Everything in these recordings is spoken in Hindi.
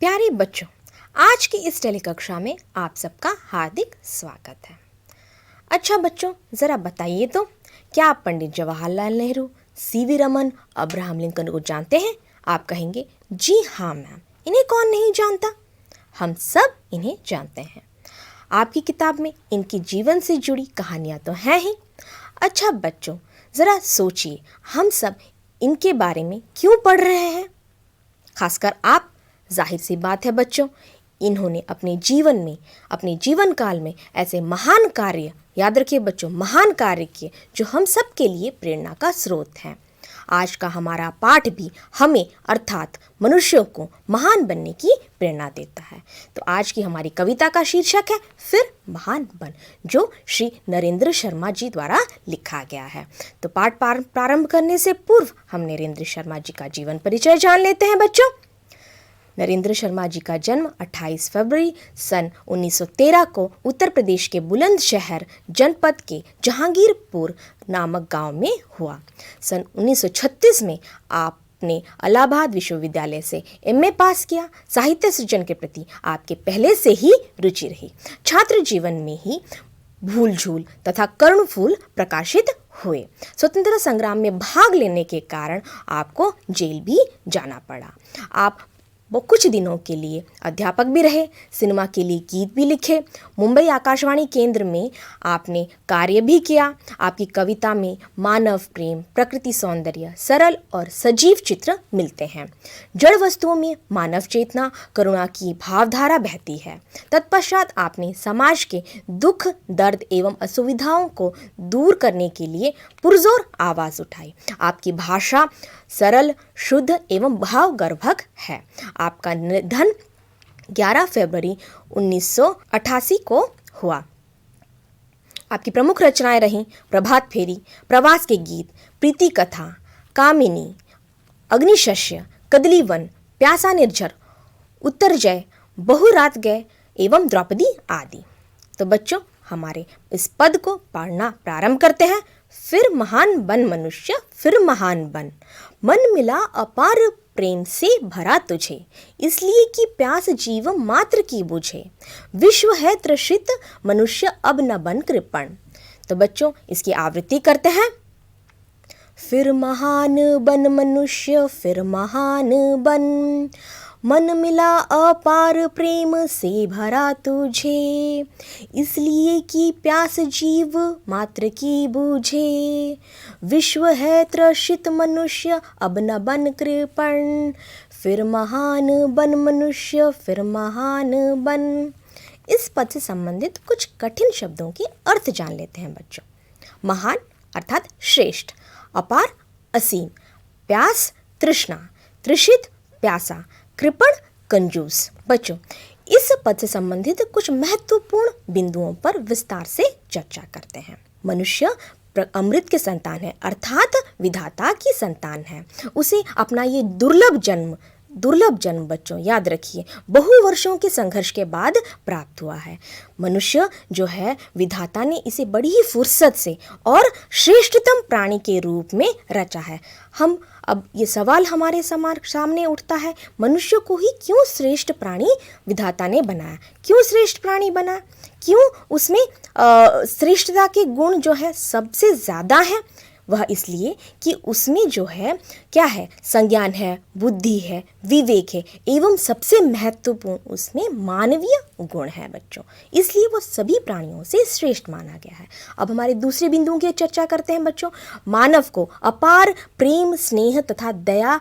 प्यारे बच्चों, आज की इस टेली कक्षा में आप सबका हार्दिक स्वागत है। अच्छा बच्चों, ज़रा बताइए तो, क्या आप पंडित जवाहरलाल नेहरू, सीवी रमन, अब्राहम लिंकन को जानते हैं? आप कहेंगे, जी हाँ मैम, इन्हें कौन नहीं जानता। हम सब इन्हें जानते हैं। आपकी किताब में इनकी जीवन से जुड़ी कहानियाँ तो हैं ही। अच्छा बच्चों, ज़रा सोचिए, हम सब इनके बारे में क्यों पढ़ रहे हैं? खासकर आप। जाहिर सी बात है बच्चों, इन्होंने अपने जीवन में, अपने जीवन काल में ऐसे महान कार्य, याद रखिए बच्चों, महान कार्य किए जो हम सब के लिए प्रेरणा का स्रोत हैं। आज का हमारा पाठ भी हमें अर्थात मनुष्यों को महान बनने की प्रेरणा देता है। तो आज की हमारी कविता का शीर्षक है फिर महान बन, जो श्री नरेंद्र शर्मा जी द्वारा लिखा गया है। तो पाठ प्रारंभ करने से पूर्व हम नरेंद्र शर्मा जी का जीवन परिचय जान लेते हैं बच्चों। नरेंद्र शर्मा जी का जन्म 28 फरवरी सन 1913 को उत्तर प्रदेश के बुलंदशहर जनपद के जहांगीरपुर नामक गांव में हुआ। सन 1936 में आपने इलाहाबाद विश्वविद्यालय से एमए पास किया। साहित्य सृजन के प्रति आपके पहले से ही रुचि रही। छात्र जीवन में ही भूल झूल तथा कर्णफूल प्रकाशित हुए। स्वतंत्रता संग्राम में भाग लेने के कारण आपको जेल भी जाना पड़ा। आप वो कुछ दिनों के लिए अध्यापक भी रहे, सिनेमा के लिए गीत भी लिखे। मुंबई आकाशवाणी केंद्र में आपने कार्य भी किया। आपकी कविता में मानव प्रेम, प्रकृति सौंदर्य, सरल और सजीव चित्र मिलते हैं। जड़ वस्तुओं में मानव चेतना, करुणा की भावधारा बहती है। तत्पश्चात आपने समाज के दुख, दर्द एवं असुविधाओं को दूर करने के लिए पुरजोर आवाज़ उठाई। आपकी भाषा सरल, शुद्ध एवं भावगर्भक है। आपका निधन 11 फरवरी 1988 को हुआ। आपकी प्रमुख रचनाएं रहीं प्रभात फेरी, प्रवास के गीत, प्रीति कथा, कामिनी, अग्निशस्य, कदलीवन, प्यासा निर्झर, उत्तर जय, बहु रात गए एवं द्रौपदी आदि। तो बच्चों, हमारे इस पद को पढ़ना प्रारंभ करते हैं। फिर महान बन मनुष्य, फिर महान बन, मन मिला अपार प्रेम से भरा तुझे, इसलिए कि प्यास जीव मात्र की बुझे, विश्व है त्रसित मनुष्य अब न बन कृपण। तो बच्चों, इसकी आवृत्ति करते हैं। फिर महान बन मनुष्य, फिर महान बन, मन मिला अपार प्रेम से भरा तुझे, इसलिए कि प्यास जीव मात्र की बूझे, विश्व है त्रसित मनुष्य अब न बन कृपण, फिर महान बन मनुष्य, फिर महान बन। इस पद से संबंधित कुछ कठिन शब्दों के अर्थ जान लेते हैं बच्चों। महान अर्थात श्रेष्ठ, अपार असीम, प्यास तृष्णा, तृषित प्यासा, कृपण कंजूस। बच्चों, इस पद से संबंधित कुछ महत्वपूर्ण बिंदुओं पर विस्तार से चर्चा करते हैं। मनुष्य अमृत के संतान है, अर्थात विधाता की संतान है। उसे अपना ये दुर्लभ जन्म बच्चों याद रखिए, बहु वर्षों के संघर्ष के बाद प्राप्त हुआ है। मनुष्य जो है, विधाता ने इसे बड़ी ही फुर्सत से और श्रेष्ठतम प्राणी के रूप में रचा है। अब ये सवाल हमारे सामने उठता है, मनुष्य को ही क्यों श्रेष्ठ प्राणी विधाता ने बनाया? क्यों श्रेष्ठ प्राणी बना? क्यों उसमें श्रेष्ठता के गुण जो है सबसे ज़्यादा है? वह इसलिए कि उसमें जो है क्या है, संज्ञान है, बुद्धि है, विवेक है एवं सबसे महत्वपूर्ण उसमें मानवीय गुण है बच्चों। इसलिए वो सभी प्राणियों से श्रेष्ठ माना गया है। अब हमारे दूसरे बिंदुओं की चर्चा करते हैं बच्चों। मानव को अपार प्रेम, स्नेह तथा दया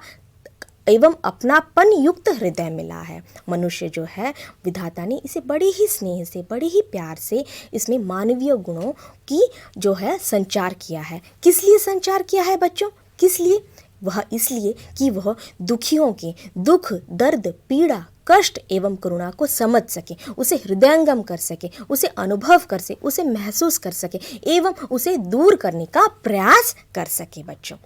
एवं अपनापन युक्त हृदय मिला है। मनुष्य जो है, विधाता ने इसे बड़े ही स्नेह से, बड़े ही प्यार से इसमें मानवीय गुणों की जो है संचार किया है। किस लिए संचार किया है बच्चों? किस लिए? वह इसलिए कि वह दुखियों के दुख, दर्द, पीड़ा, कष्ट एवं करुणा को समझ सके, उसे हृदयंगम कर सके, उसे अनुभव कर सके, उसे महसूस कर सके एवं उसे दूर करने का प्रयास कर सके बच्चों।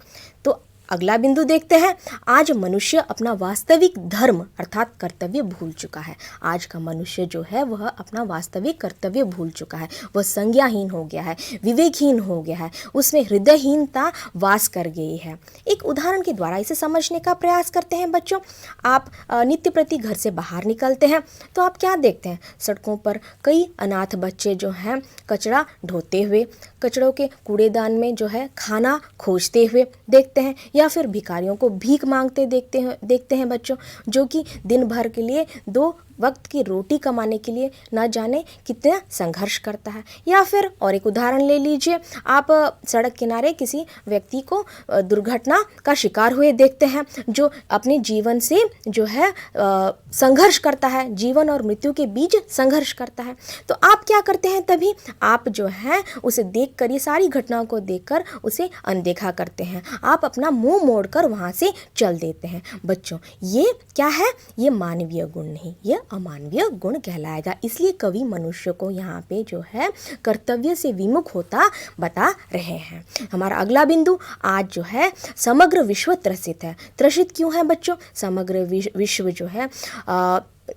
तो अगला बिंदु देखते हैं। आज मनुष्य अपना वास्तविक धर्म अर्थात कर्तव्य भूल चुका है। आज का मनुष्य जो है वह अपना वास्तविक कर्तव्य भूल चुका है। वह संज्ञाहीन हो गया है, विवेकहीन हो गया है, उसमें हृदयहीनता वास कर गई है। एक उदाहरण के द्वारा इसे समझने का प्रयास करते हैं बच्चों। आप नित्य प्रति घर से बाहर निकलते हैं तो आप क्या देखते हैं? सड़कों पर कई अनाथ बच्चे जो हैं कचरा ढोते हुए, कचड़ों के कूड़ेदान में जो है खाना खोजते हुए देखते हैं, या फिर भिखारियों को भीख मांगते देखते हैं बच्चों, जो कि दिन भर के लिए 2 वक्त की रोटी कमाने के लिए न जाने कितना संघर्ष करता है। या फिर और एक उदाहरण ले लीजिए, आप सड़क किनारे किसी व्यक्ति को दुर्घटना का शिकार हुए देखते हैं, जो अपने जीवन से जो है संघर्ष करता है, जीवन और मृत्यु के बीच संघर्ष करता है। तो आप क्या करते हैं? तभी आप जो है उसे देखकर, ये सारी घटनाओं को देखकर उसे अनदेखा करते हैं, आप अपना मुंह मोड़कर वहाँ से चल देते हैं। बच्चों, ये क्या है? ये मानवीय गुण नहीं, ये अमानवीय गुण कहलाएगा। इसलिए कवि मनुष्य को यहाँ पे जो है कर्तव्य से विमुख होता बता रहे हैं। हमारा अगला बिंदु, आज जो है समग्र विश्व त्रसित है। त्रसित क्यों है बच्चों? समग्र विश्व जो है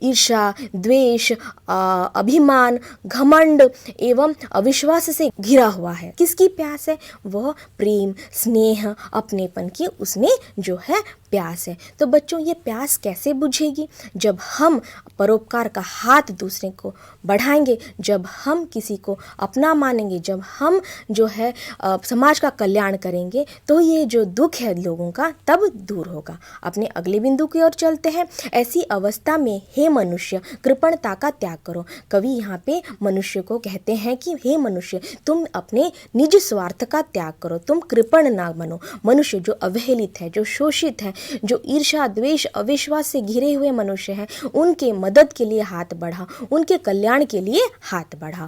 ईर्ष्या, द्वेष, अभिमान, घमंड एवं अविश्वास से घिरा हुआ है। किसकी प्यास है? वह प्रेम, स्नेह, अपनेपन की उसमें जो है प्यास है। तो बच्चों, ये प्यास कैसे बुझेगी? जब हम परोपकार का हाथ दूसरे को बढ़ाएंगे, जब हम किसी को अपना मानेंगे, जब हम जो है समाज का कल्याण करेंगे, तो ये जो दुख है लोगों का तब दूर होगा। अपने अगले बिंदु की ओर चलते हैं। ऐसी अवस्था में हे मनुष्य, कृपणता का त्याग करो। कवि यहाँ पे मनुष्य को कहते हैं कि हे मनुष्य, तुम अपने निज स्वार्थ का त्याग करो, तुम कृपण ना बनो। मनुष्य जो अवहेलित है, जो शोषित है, जो ईर्ष्या, द्वेष, अविश्वास से घिरे हुए मनुष्य हैं, उनके मदद के लिए हाथ बढ़ा, उनके कल्याण के लिए हाथ बढ़ा।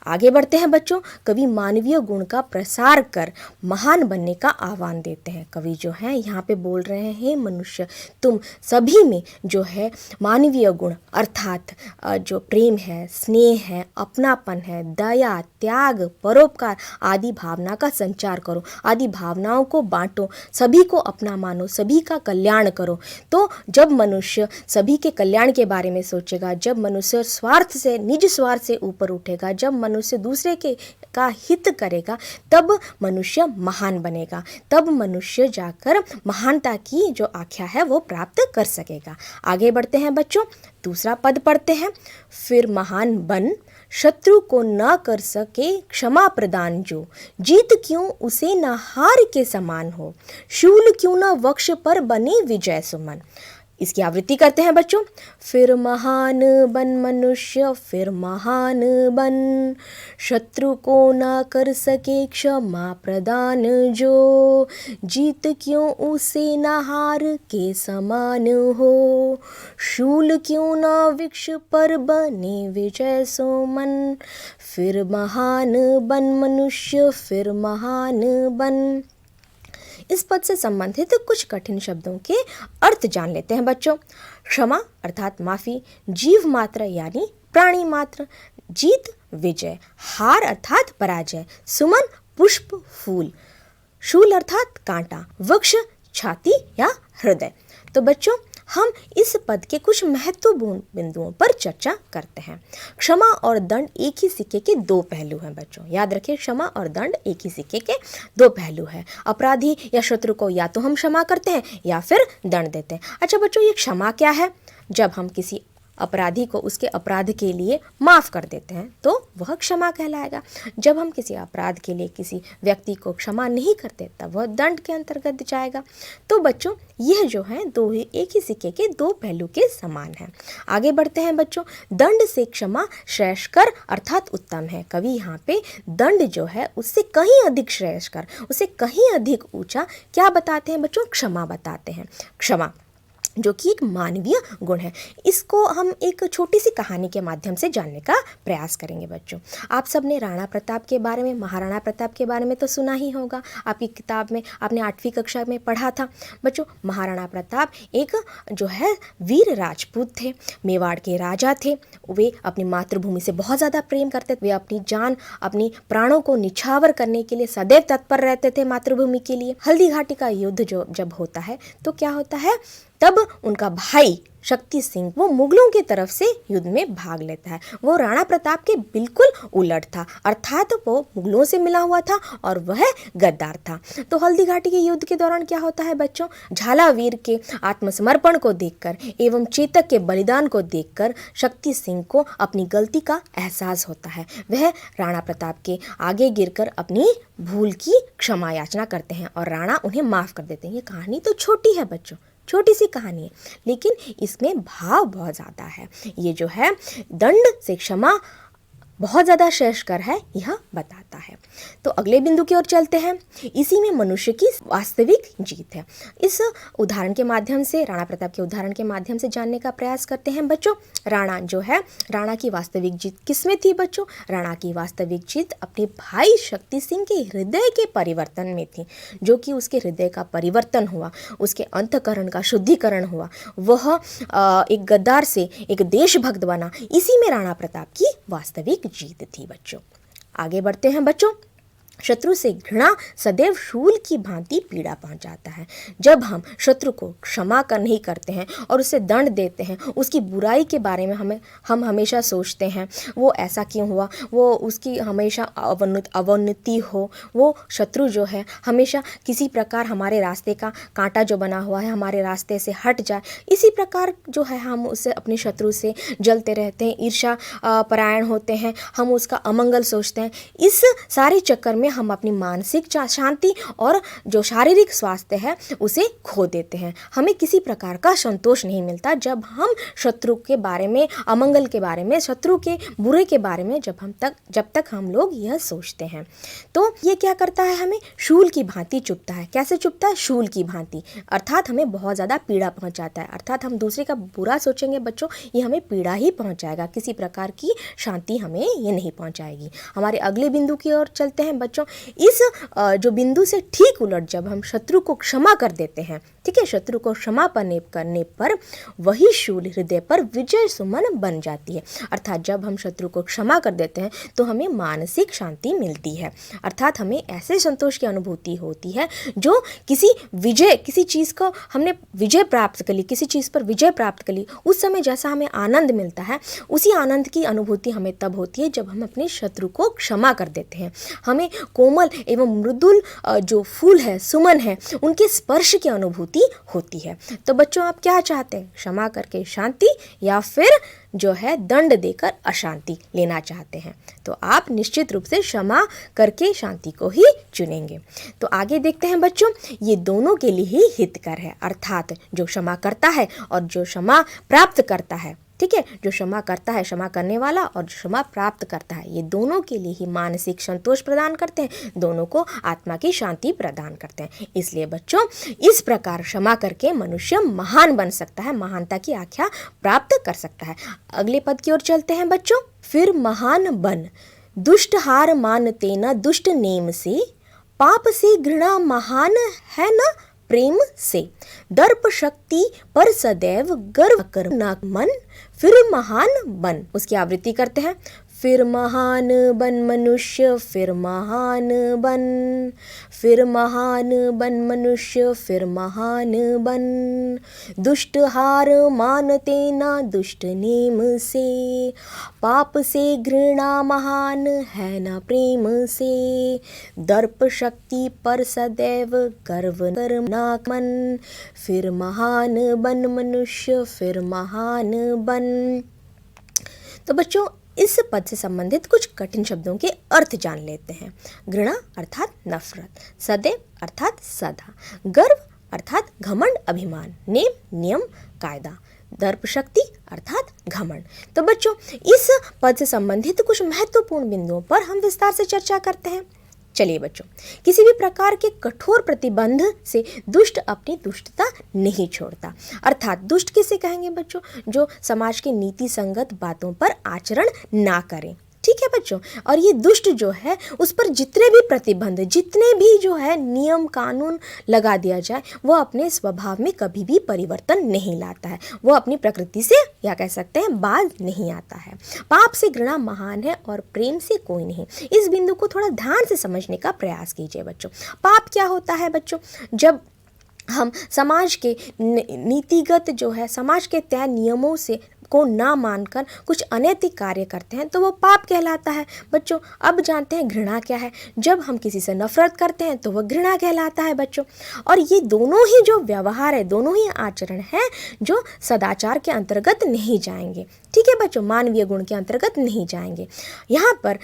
आगे बढ़ते हैं बच्चों। कवि मानवीय गुण का प्रसार कर महान बनने का आह्वान देते हैं। कवि जो है यहाँ पे बोल रहे हैं, मनुष्य, तुम सभी में जो है मानवीय गुण अर्थात जो प्रेम है, स्नेह है, अपनापन है, दया, त्याग, परोपकार आदि भावना का संचार करो, आदि भावनाओं को बांटो, सभी को अपना मानो, सभी का कल्याण करो। तो जब मनुष्य सभी के कल्याण के बारे में सोचेगा, जब मनुष्य स्वार्थ से, निज स्वार्थ से ऊपर उठेगा, जब मनुष्य दूसरे के का हित करेगा, तब मनुष्य महान बनेगा, तब मनुष्य जाकर महानता की जो आख्या है वो प्राप्त कर सकेगा। आगे बढ़ते हैं बच्चों, दूसरा पद पढ़ते हैं। फिर महान बन, शत्रु को न कर सके क्षमा प्रदान जो, जीत क्यों उसे न हार के समान हो, शूल क्यों न वक्ष पर बने विजय सुमन। इसकी आवृत्ति करते हैं बच्चों। फिर महान बन मनुष्य, फिर महान बन, शत्रु को ना कर सके क्षमा प्रदान जो, जीत क्यों उसे न हार के समान हो, शूल क्यों न वृक्ष पर बने विजय सुमन। फिर महान बन मनुष्य, फिर महान बन। इस पद से संबंधित कुछ कठिन शब्दों के अर्थ जान लेते हैं बच्चों। क्षमा अर्थात माफी, जीव मात्र यानी प्राणी मात्र, जीत विजय, हार अर्थात पराजय, सुमन पुष्प फूल, शूल अर्थात कांटा, वृक्ष छाती या हृदय। तो बच्चों, हम इस पद के कुछ महत्वपूर्ण बिंदुओं पर चर्चा करते हैं। क्षमा और दंड एक ही सिक्के के 2 पहलू हैं बच्चों, याद रखिए, क्षमा और दंड एक ही सिक्के के 2 पहलू हैं। अपराधी या शत्रु को या तो हम क्षमा करते हैं या फिर दंड देते हैं। अच्छा बच्चों, ये क्षमा क्या है? जब हम किसी अपराधी को उसके अपराध के लिए माफ़ कर देते हैं तो वह क्षमा कहलाएगा। जब हम किसी अपराध के लिए किसी व्यक्ति को क्षमा नहीं करते तब वह दंड के अंतर्गत जाएगा। तो बच्चों, यह जो है एक ही सिक्के के 2 पहलू के समान है। आगे बढ़ते हैं बच्चों। दंड से क्षमा श्रेयस्कर अर्थात उत्तम है। कवि यहाँ पे दंड जो है उससे कहीं अधिक श्रेयस्कर, उससे कहीं अधिक ऊंचा क्या बताते हैं बच्चों? क्षमा बताते हैं। क्षमा जो कि एक मानवीय गुण है। इसको हम एक छोटी सी कहानी के माध्यम से जानने का प्रयास करेंगे बच्चों। आप सब ने राणा प्रताप के बारे में, महाराणा प्रताप के बारे में तो सुना ही होगा, आपकी किताब में आपने 8वीं कक्षा में पढ़ा था बच्चों। महाराणा प्रताप एक जो है वीर राजपूत थे, मेवाड़ के राजा थे। वे अपनी मातृभूमि से बहुत ज़्यादा प्रेम करते थे। वे अपनी जान, अपनी प्राणों को निछावर करने के लिए सदैव तत्पर रहते थे मातृभूमि के लिए। हल्दी घाटी का युद्ध जब होता है तो क्या होता है, तब उनका भाई शक्ति सिंह वो मुगलों की तरफ से युद्ध में भाग लेता है। वो राणा प्रताप के बिल्कुल उलट था, अर्थात वो मुगलों से मिला हुआ था और वह गद्दार था। तो हल्दी घाटी के युद्ध के दौरान क्या होता है बच्चों, झालावीर के आत्मसमर्पण को देखकर एवं चेतक के बलिदान को देखकर शक्ति सिंह को अपनी गलती का एहसास होता है। वह राणा प्रताप के आगे गिरकर अपनी भूल की क्षमा याचना करते हैं और राणा उन्हें माफ कर देते हैं। ये कहानी तो छोटी है बच्चों, छोटी सी कहानी है, लेकिन इसमें भाव बहुत ज़्यादा है। ये जो है दंड से क्षमा बहुत ज़्यादा श्रेष्ठकर है, यह बताता है। तो अगले बिंदु की ओर चलते हैं। इसी में मनुष्य की वास्तविक जीत है। इस उदाहरण के माध्यम से, राणा प्रताप के उदाहरण के माध्यम से जानने का प्रयास करते हैं बच्चों। राणा जो है, राणा की वास्तविक जीत किसमें थी बच्चों? राणा की वास्तविक जीत अपने भाई शक्ति सिंह के हृदय के परिवर्तन में थी। जो कि उसके हृदय का परिवर्तन हुआ, उसके अंतःकरण का शुद्धिकरण हुआ, वह एक गद्दार से एक देशभक्त बना। इसी में राणा प्रताप की वास्तविक जीत थी बच्चों। आगे बढ़ते हैं बच्चों। शत्रु से घृणा सदैव शूल की भांति पीड़ा पहुंचाता है। जब हम शत्रु को क्षमा कर नहीं करते हैं और उसे दंड देते हैं, उसकी बुराई के बारे में हम हमेशा सोचते हैं, वो ऐसा क्यों हुआ, वो उसकी हमेशा अवनति हो, वो शत्रु जो है हमेशा किसी प्रकार हमारे रास्ते का कांटा जो बना हुआ है हमारे रास्ते से हट जाए, इसी प्रकार जो है हम उससे अपने शत्रु से जलते रहते हैं, ईर्ष्या परायण होते हैं, हम उसका अमंगल सोचते हैं। इस सारे चक्कर में हम अपनी मानसिक शांति और जो शारीरिक स्वास्थ्य है उसे खो देते हैं। हमें किसी प्रकार का संतोष नहीं मिलता जब हम शत्रु के बारे में, अमंगल के बारे में, शत्रु के बुरे के बारे में जब तक हम लोग यह सोचते हैं। तो ये क्या करता है, हमें शूल की भांति चुभता है। कैसे चुभता है? शूल की भांति, अर्थात हमें बहुत ज़्यादा पीड़ा पहुंचाता है। अर्थात हम दूसरे का बुरा सोचेंगे बच्चों, ये हमें पीड़ा ही पहुंचाएगा, किसी प्रकार की शांति हमें ये नहीं पहुंचाएगी। हमारे अगले बिंदु की ओर चलते हैं बच्चों। इस जो बिंदु से ठीक उलट जब हम शत्रु को क्षमा कर देते हैं, ठीक है, शत्रु को क्षमा करने पर वही शूल हृदय पर विजय सुमन बन जाती है। अर्थात जब हम शत्रु को क्षमा कर देते हैं तो हमें मानसिक शांति मिलती है। अर्थात हमें ऐसे संतोष की अनुभूति होती है जो किसी चीज़ को हमने विजय प्राप्त कर ली, किसी चीज़ पर विजय प्राप्त कर ली, उस समय जैसा हमें आनंद मिलता है, उसी आनंद की अनुभूति हमें तब होती है जब हम अपने शत्रु को क्षमा कर देते हैं। हमें कोमल एवं मृदुल जो फूल है, सुमन है, उनके स्पर्श की अनुभूति होती है। तो बच्चों आप क्या चाहते हैं, क्षमा करके शांति या फिर जो है दंड देकर अशांति लेना चाहते हैं? तो आप निश्चित रूप से क्षमा करके शांति को ही चुनेंगे। तो आगे देखते हैं बच्चों, ये दोनों के लिए ही हितकर है। अर्थात जो क्षमा करता है और जो क्षमा प्राप्त करता है, ठीक है, जो क्षमा करता है, क्षमा करने वाला, और जो क्षमा प्राप्त करता है, ये दोनों के लिए ही मानसिक संतोष प्रदान करते हैं, दोनों को आत्मा की शांति प्रदान करते हैं। इसलिए बच्चों इस प्रकार क्षमा करके मनुष्य महान बन सकता है, महानता की आख्या प्राप्त कर सकता है। अगले पद की ओर चलते हैं बच्चों। फिर महान बन, दुष्ट हार मानते न दुष्ट नेम से, पाप से घृणा महान है न प्रेम से, दर्प शक्ति पर सदैव गर्व कर न मन, फिर महान बन। उसकी आवृत्ति करते हैं। फिर महान बन मनुष्य, फिर महान बन, फिर महान बन मनुष्य, फिर महान बन, दुष्ट हार मानते ना दुष्ट नेम से, पाप से घृणा महान है ना प्रेम से, दर्प शक्ति पर सदैव गर्व कर ना मन, फिर महान बन मनुष्य, फिर महान बन। तो बच्चों इस पद से संबंधित कुछ कठिन शब्दों के अर्थ जान लेते हैं। घृणा अर्थात नफरत, सदैव अर्थात सदा, गर्व अर्थात घमंड अभिमान, नेम नियम कायदा, दर्प शक्ति अर्थात घमंड। तो बच्चों इस पद से संबंधित कुछ महत्वपूर्ण बिंदुओं पर हम विस्तार से चर्चा करते हैं। चलिए बच्चों, किसी भी प्रकार के कठोर प्रतिबंध से दुष्ट अपनी दुष्टता नहीं छोड़ता। अर्थात दुष्ट किसे कहेंगे बच्चों? जो समाज के नीति संगत बातों पर आचरण ना करें। ठीक है बच्चों, और ये दुष्ट जो है उस पर जितने भी प्रतिबंध, जितने भी जो है नियम कानून लगा दिया जाए, वो अपने स्वभाव में कभी भी परिवर्तन नहीं लाता है। वो अपनी प्रकृति से, या कह सकते हैं, बाज नहीं आता है। पाप से घृणा महान है और प्रेम से कोई नहीं। इस बिंदु को थोड़ा ध्यान से समझने का प्रयास कीजिए बच्चों। पाप क्या होता है बच्चों? जब हम समाज के नीतिगत जो है, समाज के तय नियमों से को ना मानकर कुछ अनैतिक कार्य करते हैं तो वो पाप कहलाता है बच्चों। अब जानते हैं घृणा क्या है। जब हम किसी से नफरत करते हैं तो वह घृणा कहलाता है बच्चों। और ये दोनों ही जो व्यवहार है, दोनों ही आचरण है जो सदाचार के अंतर्गत नहीं जाएंगे। ठीक है बच्चों, मानवीय गुण के अंतर्गत नहीं जाएंगे। यहाँ पर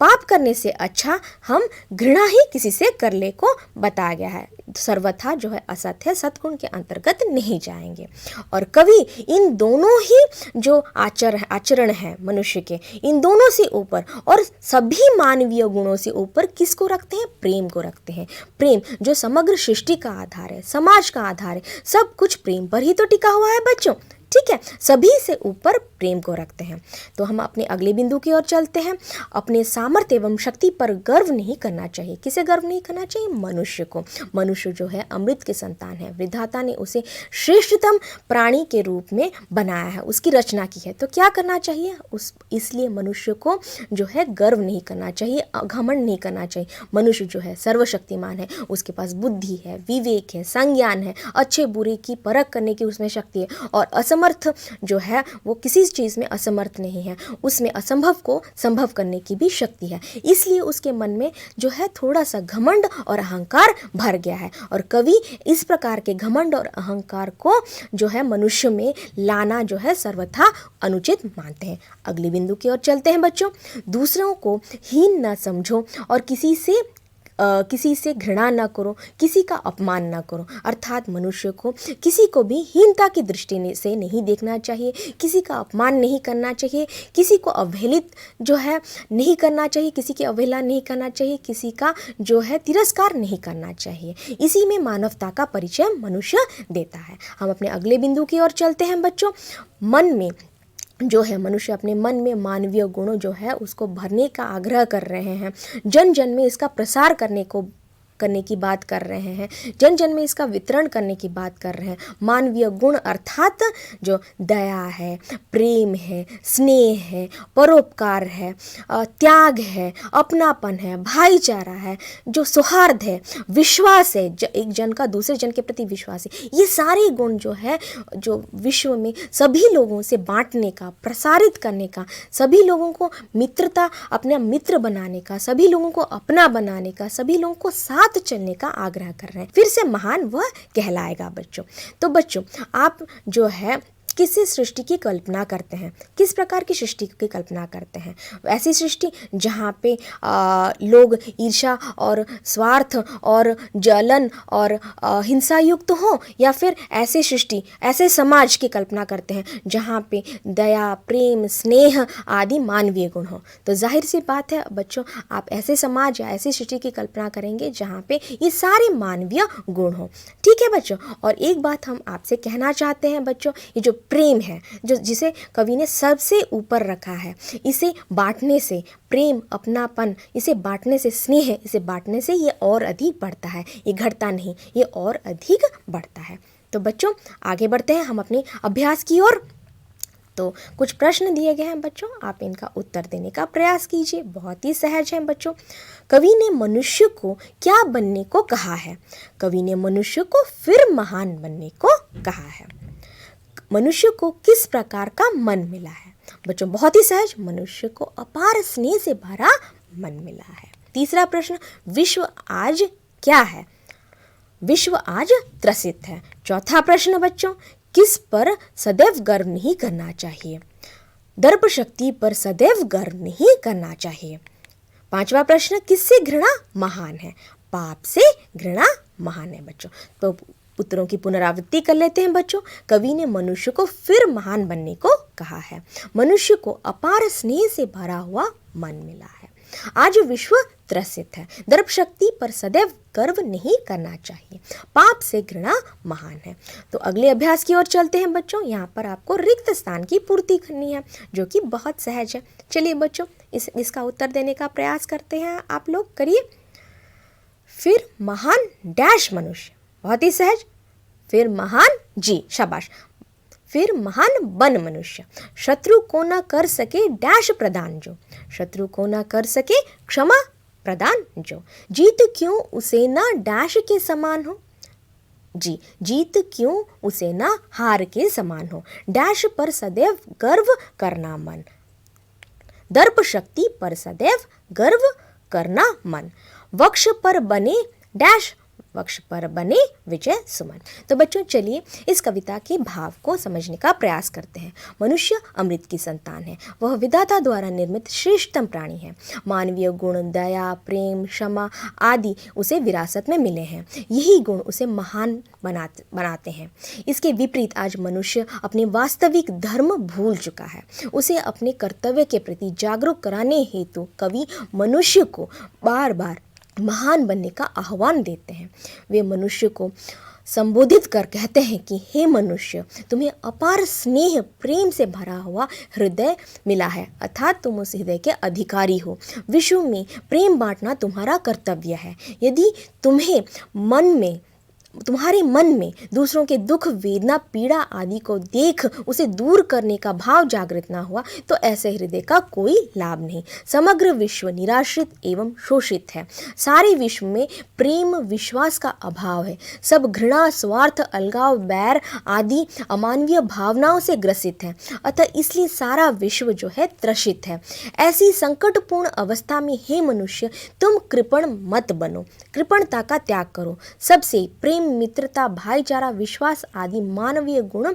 पाप करने से अच्छा हम घृणा ही किसी से कर ले को बताया गया है। सर्वथा जो है असत्य सद्गुण के अंतर्गत नहीं जाएंगे। और कवि इन दोनों ही जो आचरण है मनुष्य के, इन दोनों से ऊपर और सभी मानवीय गुणों से ऊपर किसको रखते हैं? प्रेम को रखते हैं। प्रेम जो समग्र सृष्टि का आधार है, समाज का आधार है, सब कुछ प्रेम पर ही तो टिका हुआ है बच्चों। ठीक है, सभी से ऊपर प्रेम को रखते हैं। तो हम अपने अगले बिंदु की ओर चलते हैं। अपने सामर्थ्य एवं शक्ति पर गर्व नहीं करना चाहिए। किसे गर्व नहीं करना चाहिए? मनुष्य को। मनुष्य जो है अमृत की संतान है। विधाता ने उसे श्रेष्ठतम प्राणी के रूप में बनाया है, उसकी रचना की है। तो क्या करना चाहिए? इसलिए मनुष्य को जो है गर्व नहीं करना चाहिए, घमंड नहीं करना चाहिए। मनुष्य जो है सर्वशक्तिमान है, उसके पास बुद्धि है, विवेक है, संज्ञान है, अच्छे बुरे की परख करने की उसमें शक्ति है। और असमर्थ जो है वो किसी चीज़ में असमर्थ नहीं है, उसमें असंभव को संभव करने की भी शक्ति है। इसलिए उसके मन में जो है थोड़ा सा घमंड और अहंकार भर गया है। और कवि इस प्रकार के घमंड और अहंकार को जो है मनुष्य में लाना जो है सर्वथा अनुचित मानते हैं। अगले बिंदु की ओर चलते हैं बच्चों। दूसरों को हीन न समझो और किसी से घृणा ना करो, किसी का अपमान ना करो। अर्थात मनुष्य को किसी को भी हीनता की दृष्टि से नहीं देखना चाहिए, किसी का अपमान नहीं करना चाहिए, किसी को अवहेलित जो है नहीं करना चाहिए, किसी की अवहेलना नहीं करना चाहिए, किसी का जो है तिरस्कार नहीं करना चाहिए। इसी में मानवता का परिचय मनुष्य देता है। हम अपने अगले बिंदु की ओर चलते हैं बच्चों। मन में जो है मनुष्य अपने मन में मानवीय गुणों जो है उसको भरने का आग्रह कर रहे हैं, जन जन में इसका प्रसार करने की बात कर रहे हैं, जन जन में इसका वितरण करने की बात कर रहे हैं। मानवीय गुण अर्थात जो दया है, प्रेम है, स्नेह है, परोपकार है, त्याग है, अपनापन है, भाईचारा है, जो सौहार्द है, विश्वास है, एक जन का दूसरे जन के प्रति विश्वास है, ये सारे गुण जो है जो विश्व में सभी लोगों से बांटने का, प्रसारित करने का, सभी लोगों को मित्रता अपना मित्र बनाने का, सभी लोगों को अपना बनाने का, सभी लोगों को साथ चलने का आग्रह कर रहे हैं। फिर से महान वह कहलाएगा बच्चों। तो बच्चों आप जो है किसी सृष्टि की कल्पना करते हैं? किस प्रकार की सृष्टि की कल्पना करते हैं? ऐसी सृष्टि जहाँ पे लोग ईर्ष्या और स्वार्थ और जलन और हिंसा युक्त हो, या फिर ऐसे सृष्टि, ऐसे समाज की कल्पना करते हैं जहाँ पे दया, प्रेम, स्नेह आदि मानवीय गुण हो? तो जाहिर सी बात है बच्चों, आप ऐसे समाज या ऐसी सृष्टि की कल्पना करेंगे जहाँ पे ये सारे मानवीय गुण हो। ठीक है बच्चों, और एक बात हम आपसे कहना चाहते हैं बच्चों, ये जो प्रेम है, जो जिसे कवि ने सबसे ऊपर रखा है, इसे बांटने से प्रेम, अपनापन, इसे बांटने से स्नेह, इसे बांटने से ये और अधिक बढ़ता है, ये घटता नहीं, ये और अधिक बढ़ता है। तो बच्चों आगे बढ़ते हैं हम अपने अभ्यास की ओर। तो कुछ प्रश्न दिए गए हैं बच्चों, आप इनका उत्तर देने का प्रयास कीजिए। बहुत ही सहज है बच्चों। कवि ने मनुष्य को क्या बनने को कहा है? कवि ने मनुष्य को फिर महान बनने को कहा है। मनुष्य को किस प्रकार का मन मिला है? बच्चों बहुत ही सहज, मनुष्य को अपार स्नेह से भरा मन मिला है। तीसरा प्रश्न, विश्व आज क्या है? विश्व आज त्रसित है। चौथा प्रश्न बच्चों, किस पर सदैव गर्व नहीं करना चाहिए? दर्प शक्ति पर सदैव गर्व नहीं करना चाहिए। पांचवा प्रश्न, किससे घृणा महान है? पाप से घृणा महान है बच्चों। तो उत्तरों की पुनरावृत्ति कर लेते हैं बच्चों। कवि ने मनुष्य को फिर महान बनने को कहा है। मनुष्य को अपार स्नेह से भरा हुआ मन मिला है। आज विश्व त्रसित है। दर्प शक्ति पर सदैव गर्व नहीं करना चाहिए। पाप से घृणा महान है। तो अगले अभ्यास की ओर चलते हैं बच्चों। यहाँ पर आपको रिक्त स्थान की पूर्ति करनी है, जो कि बहुत सहज है। चलिए बच्चों, इसका उत्तर देने का प्रयास करते हैं। आप लोग करिए। फिर महान डैश मनुष्य, बहुत ही सहज। फिर महान, जी शाबाश। फिर महान बन मनुष्य, शत्रु को न कर सके डैश प्रदान जो, शत्रु को न कर सके क्षमा प्रदान जो, जीत क्यों उसे न डैश के समान हो, जी जीत क्यों उसे न हार के समान हो, डैश पर सदैव गर्व करना मन, दर्प शक्ति पर सदैव गर्व करना मन, वक्ष पर बने डैश, वक्ष पर बने विजय सुमन। तो बच्चों चलिए इस कविता के भाव को समझने का प्रयास करते हैं। मनुष्य अमृत की संतान है। वह विधाता द्वारा निर्मित श्रेष्ठतम प्राणी है। मानवीय गुण, दया, प्रेम, क्षमा आदि उसे विरासत में मिले हैं। यही गुण उसे महान बनाते हैं। इसके विपरीत आज मनुष्य अपने वास्तविक धर्म भूल चुका है। उसे अपने कर्तव्य के प्रति जागरूक कराने हेतु कवि मनुष्य को बार बार महान बनने का आह्वान देते हैं। वे मनुष्य को संबोधित कर कहते हैं कि हे मनुष्य, तुम्हें अपार स्नेह प्रेम से भरा हुआ हृदय मिला है, अर्थात तुम उस हृदय के अधिकारी हो। विश्व में प्रेम बांटना तुम्हारा कर्तव्य है। यदि तुम्हारे मन में दूसरों के दुख, वेदना, पीड़ा आदि को देख उसे दूर करने का भाव जागृत ना हुआ तो ऐसे हृदय का कोई लाभ नहीं। समग्र विश्व निराश्रित एवं शोषित है। सारे विश्व में प्रेम विश्वास का अभाव है। सब घृणा, स्वार्थ, अलगाव, बैर आदि अमानवीय भावनाओं से ग्रसित है। अतः इसलिए सारा विश्व जो है त्रसित है। ऐसी संकटपूर्ण अवस्था में हे मनुष्य, तुम कृपण मत बनो, कृपणता का त्याग करो। सबसे प्रेम, मित्रता, भाईचारा, विश्वास आदि मानवीय गुण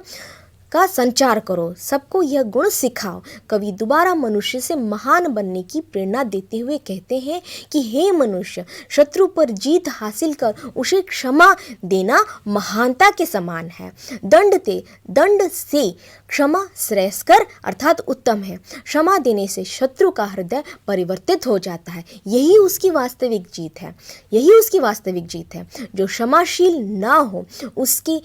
का संचार करो। सबको यह गुण सिखाओ। कवि दोबारा मनुष्य से महान बनने की प्रेरणा देते हुए कहते हैं कि हे मनुष्य, शत्रु पर जीत हासिल कर उसे क्षमा देना महानता के समान है। दंड से क्षमा श्रेयस्कर अर्थात उत्तम है। क्षमा देने से शत्रु का हृदय परिवर्तित हो जाता है। यही उसकी वास्तविक जीत है। जो क्षमाशील ना हो उसकी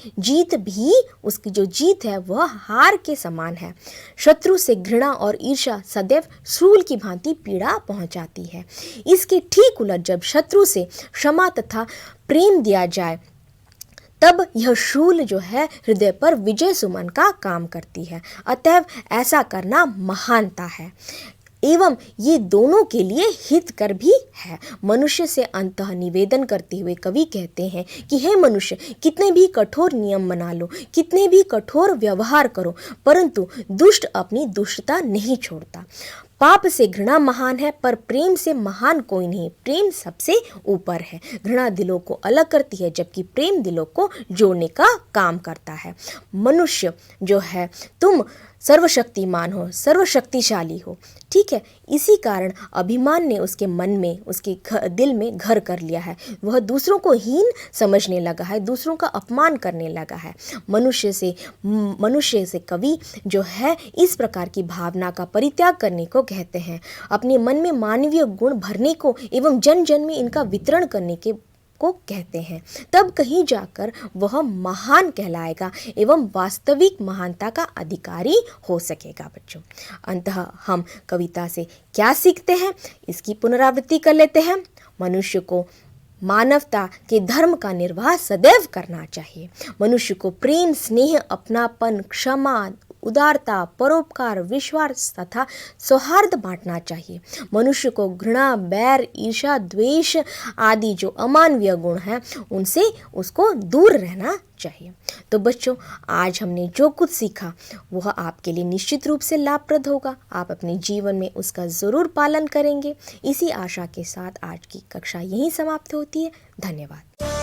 जो जीत है वह हार के समान है। शत्रु से घृणा और ईर्ष्या सदैव शूल की भांति पीड़ा पहुंचाती है। इसके ठीक उलट जब शत्रु से क्षमा तथा प्रेम दिया जाए तब यह शूल जो है हृदय पर विजय सुमन का काम करती है। अतएव ऐसा करना महानता है एवं ये दोनों के लिए हितकर भी है। मनुष्य से अंतः निवेदन करते हुए कवि कहते हैं कि हे मनुष्य, कितने भी कठोर नियम बना लो, कितने भी कठोर व्यवहार करो, परंतु दुष्ट अपनी दुष्टता नहीं छोड़ता। पाप से घृणा महान है, पर प्रेम से महान कोई नहीं। प्रेम सबसे ऊपर है। घृणा दिलों को अलग करती है, जबकि प्रेम दिलों को जोड़ने का काम करता है। मनुष्य जो है, तुम सर्वशक्तिमान हो, सर्वशक्तिशाली हो, ठीक है। इसी कारण अभिमान ने उसके मन में, उसके दिल में घर कर लिया है। वह दूसरों को हीन समझने लगा है, दूसरों का अपमान करने लगा है। मनुष्य से कवि जो है इस प्रकार की भावना का परित्याग करने को कहते हैं। अपने मन में मानवीय गुण भरने को एवं जन जन में इनका वितरण करने को कहते हैं। तब कहीं जाकर वह महान कहलाएगा एवं वास्तविक महानता का अधिकारी हो सकेगा। बच्चों, अंततः हम कविता से क्या सीखते हैं, इसकी पुनरावृत्ति कर लेते हैं। मनुष्य को मानवता के धर्म का निर्वाह सदैव करना चाहिए। मनुष्य को प्रेम, स्नेह, अपनापन, क्षमा, उदारता, परोपकार, विश्वास तथा सौहार्द बांटना चाहिए। मनुष्य को घृणा, बैर, ईर्ष्या, द्वेष आदि जो अमानवीय गुण हैं उनसे उसको दूर रहना चाहिए। तो बच्चों, आज हमने जो कुछ सीखा वह आपके लिए निश्चित रूप से लाभप्रद होगा। आप अपने जीवन में उसका ज़रूर पालन करेंगे। इसी आशा के साथ आज की कक्षा यहीं समाप्त होती है। धन्यवाद।